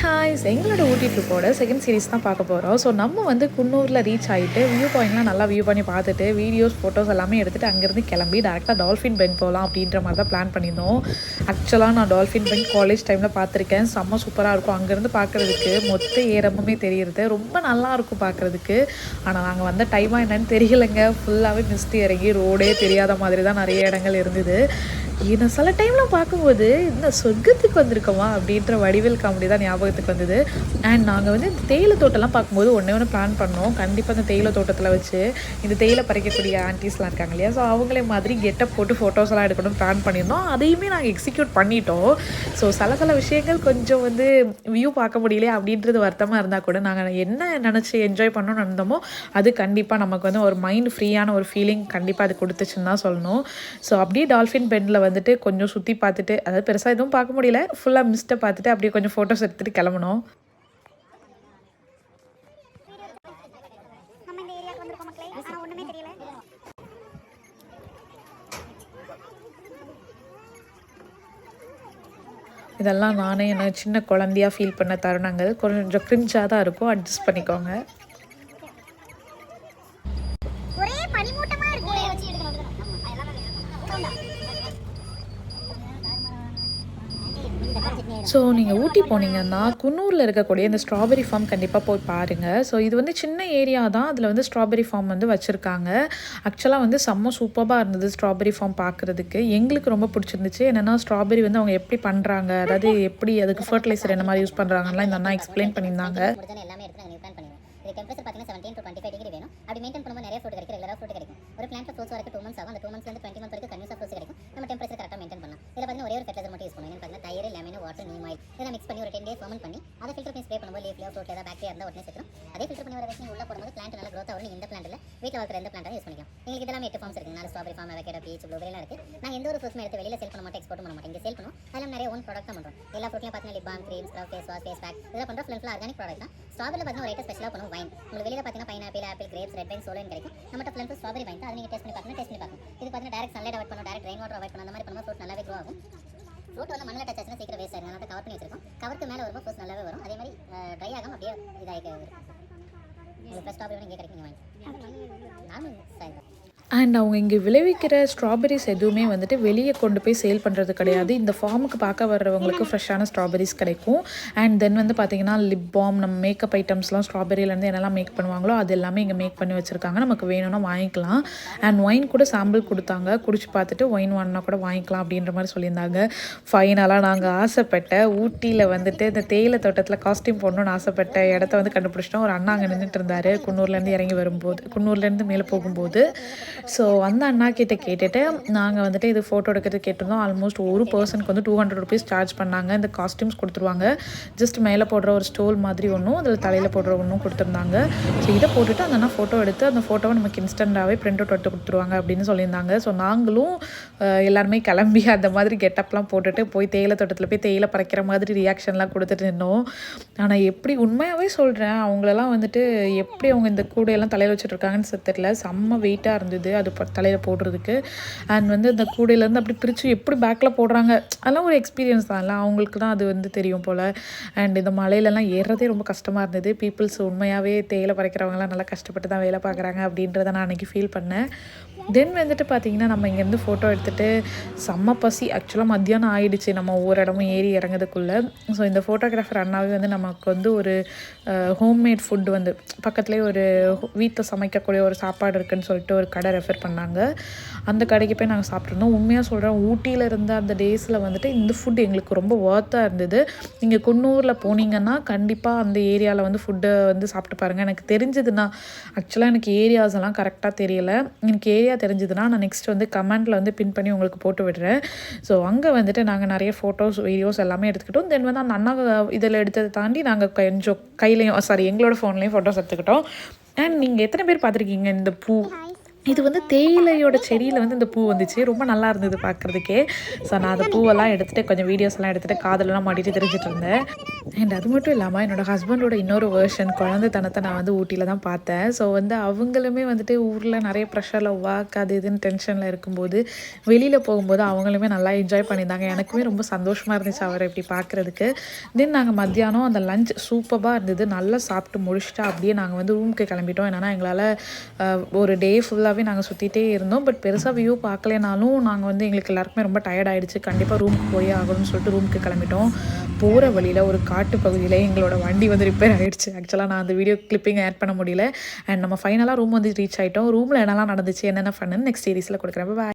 Hi எங்களோட ஊட்டி ட்ரிப்போட second series தான் பார்க்க போகிறோம். ஸோ நம்ம வந்து குன்னூரில் ரீச் ஆகிட்டு வியூ பாயிண்ட்லாம் நல்லா வியூ பண்ணி பார்த்துட்டு வீடியோஸ் ஃபோட்டோஸ் எல்லாமே எடுத்துகிட்டு அங்கேருந்து கிளம்பி டேரெக்டாக டால்ஃபின் பெண்ட் போகலாம் அப்படின்ற மாதிரி தான் பிளான் பண்ணியிருந்தோம். ஆக்சுவலாக நான் டால்ஃபின் பெண்ட் காலேஜ் டைமில் பார்த்துருக்கேன். செம்ம சூப்பராக இருக்கும். அங்கேருந்து பார்க்குறதுக்கு மொத்த ஏரமுமே தெரியுறது ரொம்ப நல்லாயிருக்கும் பார்க்குறதுக்கு. ஆனால் நாங்கள் வந்த டைமாக என்னென்னு தெரியலைங்க. ஃபுல்லாகவே மிஸ்ட் இறங்கி ரோடே தெரியாத மாதிரி தான் நிறைய இடங்கள் இருந்தது. ஏன்னா சில டைமில் பார்க்கும்போது இந்த சொர்க்கத்துக்கு வந்திருக்கோமா அப்படின்ற வடிவேல் காமெடி தான் ஞாபகத்துக்கு வந்தது. அண்ட் நாங்கள் வந்து இந்த தேயிலை தோட்டம்லாம் பார்க்கும்போது ஒன்று பிளான் பண்ணோம். கண்டிப்பாக இந்த தேயிலை தோட்டத்தில் வச்சு இந்த தேயிலை பறிக்கக்கூடிய ஆன்டிஸ்லாம் இருக்காங்க இல்லையா, ஸோ அவங்களே மாதிரி கெட்டப் போட்டு ஃபோட்டோஸ்லாம் எடுக்கணும்னு பிளான் பண்ணியிருந்தோம். அதையுமே நாங்கள் எக்ஸிக்யூட் பண்ணிட்டோம். ஸோ சில விஷயங்கள் கொஞ்சம் வந்து வியூ பார்க்க முடியலையே அப்படின்றது வருத்தமாக இருந்தால் கூட நாங்கள் என்ன நினச்சி என்ஜாய் பண்ணணும்னு இருந்தோமோ அது கண்டிப்பாக நமக்கு வந்து ஒரு மைண்ட் ஃப்ரீயான ஒரு ஃபீலிங் கண்டிப்பாக அது கொடுத்துச்சுன்னு தான் சொல்லணும். ஸோ அப்படியே டால்ஃபின் பெண்டில் வந்துட்டு கொஞ்சம் சுற்றி பார்த்துட்டு, அதாவது பெருசாக எதுவும் பார்க்க முடியல, ஃபுல்லாக மிஸ்ட்டை பார்த்துட்டு அப்படியே கொஞ்சம் ஃபோட்டோஸ் எடுத்துகிட்டு கிளம்பணும். இதெல்லாம் நானே என்ன சின்ன குழந்தையாக ஃபீல் பண்ண தருணங்கள். கொஞ்சம் கிரிஞ்சாக தான் இருக்கும், அட்ஜஸ்ட் பண்ணிக்கோங்க. ஸோ நீங்கள் ஊட்டி போனீங்கன்னா குன்னூரில் இருக்கக்கூடிய இந்த ஸ்ட்ராபெரி ஃபார்ம் கண்டிப்பாக போய் பாருங்கள். ஸோ இது வந்து சின்ன ஏரியா தான், அதில் வந்து ஸ்ட்ராபெரி ஃபார்ம் வந்து வச்சுருக்காங்க. ஆக்சுவலாக வந்து செம்ம சூப்பராக இருந்தது ஸ்ட்ராபெரி ஃபார்ம் பார்க்குறதுக்கு. எங்களுக்கு ரொம்ப பிடிச்சிருந்துச்சு. என்னென்னா ஸ்ட்ராபெரி வந்து அவங்க எப்படி பண்ணுறாங்க, அதாவது எப்படி அதுக்கு ஃபர்டிலைசர் என்ன மாதிரி யூஸ் பண்ணுறாங்கலாம் இந்த அண்ணா எக்ஸ்பிளைன் பண்ணியிருந்தாங்க. டெம்பரேச்சர் பார்த்தீங்கன்னா 17 to 25 டிகிரி வேணும். அப்படி மெயின்டைன் பண்ணும்போது நிறைய ஃப்ரூட் கிடைக்கும், ரெகுலராக ஃப்ரூட் கிடைக்கும். ஒரு பிளான்ட் ஃப்ரூட்ஸ் வரக்கு 2 months ஆகும். அந்த 2 monthsலேருந்து 20 months வரைக்கும் கன்யூஸாக ஃப்ரூட்ஸ் கிடைக்கும். நம்ம டெம்பரேச்சர் கரெக்டாக மெயின்டைன் பண்ணலாம். இதில் பார்த்தீங்கன்னா ஒரே ஒரு ஃபெர்டிலைசர் மட்டும் யூஸ் பண்ணுவோம். என்னன்னு பார்த்தீங்கன்னா தயிர், லெமன், வாட்டர், நீம் ஆயில் இதெல்லாம் மிக்ஸ் பண்ணி ஒரு 10 days ஃபர்மெண்ட் பண்ணி அதை ஃபில்டர் பண்ணி ஸ்ப்ரே பண்ணும்போது லீஃப்லையோ ஃப்ரூட்ல ஏதாவது பாக்டீரியா இருந்தால் உடனே செத்துரும். அதே ஃபில்டர் பண்ணி வர வச்சு நீங்கள் உள்ள போடும்போது பிளான்ட் நல்லா க்ரோத் ஆகும். இந்த பிளான்ட்ல வீட்டில் வளர்க்குற எந்த பிளான்ட்டாக யூஸ் பண்ணிக்கலாம். எங்களுக்கு இதெல்லாம் 8 ஃபார்ம்ஸ் இருக்குது. 4 ஸ்ட்ராபெரி ஃபார்ம், அவகேடோ, பீச், ப்ளூபெரிலாம் இருக்குது. நான் எந்த ஒரு ஃப்ரூட்ஸும் எடுத்து வெளியில் சேல் பண்ண மாட்டேன், எக்ஸ்போர்ட் பண்ண மாட்டேன். இங்கே சேல் பண்ணுவோம். அதெல்லாம் நிறைய ஓன் ப்ராடக்ட் பண்ணுறோம். எல்லா ஃப்ரூட்லையும் பார்த்தீங்கன்னா lip balm, cream, scrub, face wash, face pack இதெல்லாம் பண்ணுறோம். ஃபுல்லாக ஆர்கானிக் ப்ராடக்ட் தான். ஸ்ட்ராபெரியில் பார்த்தீங்கன்னா ஒரு ஐட்டம் ஸ்பெஷலாக பண்ணுவோம் வைன். உங்களுக்கு வெளியில் பார்த்தீங்கன்னா pineapple, apple, grapes, red wine, சோலோன் கிடைக்கும். நம்மகிட்ட ஃபுல் ஸ்ட்ராபெரி வைன் தான். அதை நீங்கள் டேஸ்ட் பண்ணி பார்க்கணும். இது பார்த்தீங்கன்னா டைரக்ட் சன்லைட் அவாய்ட் பண்ணணும், டைரக்ட் ரெயின் வாட்டர் அவாய்ட் பண்ணணும். அந்த மாதிரி பண்ணும்போது ஃப்ரூட் நல்லாவே க்ரோ ஆகும். ஃப்ரூட் வந்து மண்ணில் டச் ஆச்சுன்னா சீக்கிரம் வேஸ்ட் ஆகும். அதனால கவர் பண்ணி வச்சிருக்கோம். கவருக்கு மேலே வரும்போது ஃப்ரூட்ஸ் நல்லாவே வரும். அதே மாதிரி ட்ரை ஆகாமல் அப்படியே இதாகிட்டு வரும். உங்களுக்கு ஃப்ரெஷ் ஸ்ட்ராபெரி இங்கே கிடைக்கும். நார்மல் சாய் அண்ட் அவங்க இங்கே விளைவிக்கிற ஸ்ட்ராபெரிஸ் எதுவுமே வந்துட்டு வெளியே கொண்டு போய் சேல் பண்ணுறது கிடையாது. இந்த ஃபார்முக்கு பார்க்க வர்றவங்களுக்கு ஃப்ரெஷ்ஷான ஸ்ட்ராபெரிஸ் கிடைக்கும். அண்ட் தென் வந்து பார்த்திங்கன்னா லிப் பாம், நம்ம மேக்கப் ஐட்டம்ஸ்லாம் ஸ்ட்ராபெரியிலேருந்து என்னெல்லாம் மேக் பண்ணுவாங்களோ அது எல்லாமே இங்கே மேக் பண்ணி வச்சுருக்காங்க. நமக்கு வேணும்னா வாங்கிக்கலாம். அண்ட் ஒயின் கூட சாம்பிள் கொடுத்தாங்க. குடிச்சு பார்த்துட்டு ஒயின் வாங்கினா கூட வாங்கிக்கலாம் அப்படின்ற மாதிரி சொல்லியிருந்தாங்க. ஃபைனலாக நாங்கள் ஆசைப்பட்ட ஊட்டியில் வந்துட்டு இந்த தேயிலை தோட்டத்தில் காஸ்டியூம் போடணும்னு ஆசைப்பட்ட இடத்த வந்து கண்டுபிடிச்சிட்டோம். ஒரு அண்ணா அங்கே நின்றுட்டு இருந்தார் குன்னூர்லேருந்து இறங்கி வரும்போது, குன்னூர்லேருந்து மேலே போகும்போது. ஸோ அந்த அண்ணா கிட்ட கேட்டுட்டு நாங்கள் வந்துட்டு இது ஃபோட்டோ எடுக்கிறது கேட்டிருந்தோம். ஆல்மோஸ்ட் ஒரு பர்சனுக்கு வந்து 200 rupees சார்ஜ் பண்ணாங்க. இந்த காஸ்டியூம்ஸ் கொடுத்துருவாங்க. ஜஸ்ட் மேலே போடுற ஒரு ஸ்டோல் மாதிரி ஒன்றும், அதில் தலையில் போடுற ஒன்றும் கொடுத்துருந்தாங்க. ஸோ இதை போட்டுட்டு அந்த அண்ணா ஃபோட்டோ எடுத்து அந்த ஃபோட்டோவை நமக்கு இன்ஸ்டண்ட்டாகவே பிரிண்ட் அவுட் எடுத்து கொடுத்துருவாங்க அப்படின்னு சொல்லியிருந்தாங்க. ஸோ நாங்களும் எல்லாருமே கிளம்பி அந்த மாதிரி கெட்டப்லாம் போட்டுட்டு போய் தேயிலை தோட்டத்தில் போய் தேயிலை பறிக்கிற மாதிரி ரியாக்ஷன்லாம் கொடுத்துட்டு நின்னோம். ஆனால் எப்படி உண்மையாகவே சொல்கிறேன், அவங்களெல்லாம் வந்துட்டு எப்படி அவங்க இந்த கூடையெல்லாம் தலையில் வச்சுட்ருக்காங்கன்னு தெரியல. செம்ம வெயிட்டாக இருந்தது அது தலையில் போடுறதுக்கு. அண்ட் வந்து இந்த கூடையிலேருந்து அப்படி பிரித்து எப்படி பேக்கில் போடுறாங்க, அதெல்லாம் ஒரு எக்ஸ்பீரியன்ஸ் தான். இல்லை அவங்களுக்கு தான் அது வந்து தெரியும் போல். அண்ட் இந்த மலையிலலாம் ஏறுறதே ரொம்ப கஷ்டமாக இருந்தது. பீப்புள்ஸ் உண்மையாகவே தேயிலை பறிக்கிறவங்கலாம் நல்லா கஷ்டப்பட்டு தான் வேலை பார்க்குறாங்க அப்படின்றத நான் அன்றைக்கி ஃபீல் பண்ணேன். தென் வந்துட்டு பார்த்திங்கன்னா நம்ம இங்கேருந்து ஃபோட்டோ எடுத்துகிட்டு செம்ம பசி. ஆக்சுவலாக மத்தியானம் ஆகிடுச்சு நம்ம ஒவ்வொரு இடமும் ஏறி இறங்குறதுக்குள்ளே. ஸோ இந்த ஃபோட்டோகிராஃபர் அண்ணாவே வந்து நமக்கு வந்து ஒரு ஹோம்மேட் ஃபுட் வந்து பக்கத்துலேயே ஒரு வீட்டில் சமைக்கக்கூடிய ஒரு சாப்பாடு இருக்குதுன்னு சொல்லிட்டு ஒரு கடை ரெஃபர் பண்ணாங்க. அந்த கடைக்கு போய் நாங்கள் சாப்பிட்ருந்தோம். உண்மையாக சொல்கிறேன், ஊட்டியில் இருந்த அந்த டேஸில் வந்துட்டு இந்த ஃபுட் எங்களுக்கு ரொம்ப ஒர்த்தாக இருந்தது. நீங்கள் குன்னூரில் போனீங்கன்னா கண்டிப்பாக அந்த ஏரியாவில் வந்து ஃபுட்டை வந்து சாப்பிட்டு பாருங்கள். எனக்கு தெரிஞ்சதுன்னா, ஆக்சுவலாக எனக்கு ஏரியாஸ் எல்லாம் கரெக்டாக தெரியலை. எனக்கு ஏரியா தெரிஞ்சதுன்னா நான் நெக்ஸ்ட் வந்து கமெண்டில் வந்து பின் பண்ணி உங்களுக்கு போட்டு விடுறேன். ஸோ அங்கே வந்துட்டு நாங்கள் நிறைய ஃபோட்டோஸ், வீடியோஸ் எல்லாமே எடுத்துக்கிட்டோம். தென் வந்து அந்த அண்ணா இதில் எடுத்ததை தாண்டி நாங்கள் கொஞ்சம் எங்களோட ஃபோன்லேயும் ஃபோட்டோஸ் எடுத்துக்கிட்டோம். அண்ட் நீங்கள் எத்தனை பேர் பார்த்துருக்கீங்க இந்த பூ இது வந்து தேயிலையோட செடியில் வந்து இந்த பூ வந்துச்சு. ரொம்ப நல்லா இருந்தது பார்க்குறதுக்கே. ஸோ நான் அந்த பூவெல்லாம் எடுத்துகிட்டு கொஞ்சம் வீடியோஸ்லாம் எடுத்துகிட்டு காதலெல்லாம் மாட்டிட்டு திரிஞ்சுட்டு இருந்தேன். அண்ட் அது மட்டும் இல்லாமல் என்னோடய ஹஸ்பண்டோட இன்னொரு வேர்ஷன் குழந்தைத்தனத்தை நான் வந்து ஊட்டியில் தான் பார்த்தேன். ஸோ வந்து அவங்களுமே வந்துட்டு ஊரில் நிறைய ப்ரெஷரில் ஒர்க் அது இதுன்னு டென்ஷனில் இருக்கும்போது வெளியில் போகும்போது அவங்களுமே நல்லா என்ஜாய் பண்ணியிருந்தாங்க. எனக்குமே ரொம்ப சந்தோஷமாக இருந்துச்சு அவரை இப்படி பார்க்குறதுக்கு. தென் நாங்கள் மத்தியானம் அந்த லஞ்ச் சூப்பராக இருந்தது. நல்லா சாப்பிட்டு முடிச்சுட்டு அப்படியே நாங்கள் வந்து ரூமுக்கு கிளம்பிட்டோம். என்னென்னா எங்களால் ஒரு டே ஃபுல்லாகவே நாங்கள் சுற்றிட்டே இருந்தோம். பட் பெருசாக வியூ பார்க்கலனாலும் நாங்கள் வந்து எங்களுக்கு எல்லாருக்குமே ரொம்ப டயர்ட் ஆகிடுச்சு. கண்டிப்பாக ரூமுக்கு போயே ஆகணும்னு சொல்லிட்டு ரூமுக்கு கிளம்பிட்டோம். போகிற வழியில் ஒரு காட்டு பகுதியில் எங்களோட வண்டி வந்து ரிப்பேர் ஆகிடுச்சு. ஆக்சுவலாக நான் அந்த வீடியோ கிளிப்பிங் ஆட் பண்ண முடியல. அண்ட் நம்ம ஃபைனலாக ரூம் வந்து ரீச் ஆகிட்டோம். ரூமில் என்னெல்லாம் நடந்துச்சு என்னென்ன ஃபன்னு நெக்ஸ்ட் சீரீஸில் கொடுக்குறேன். பாய்.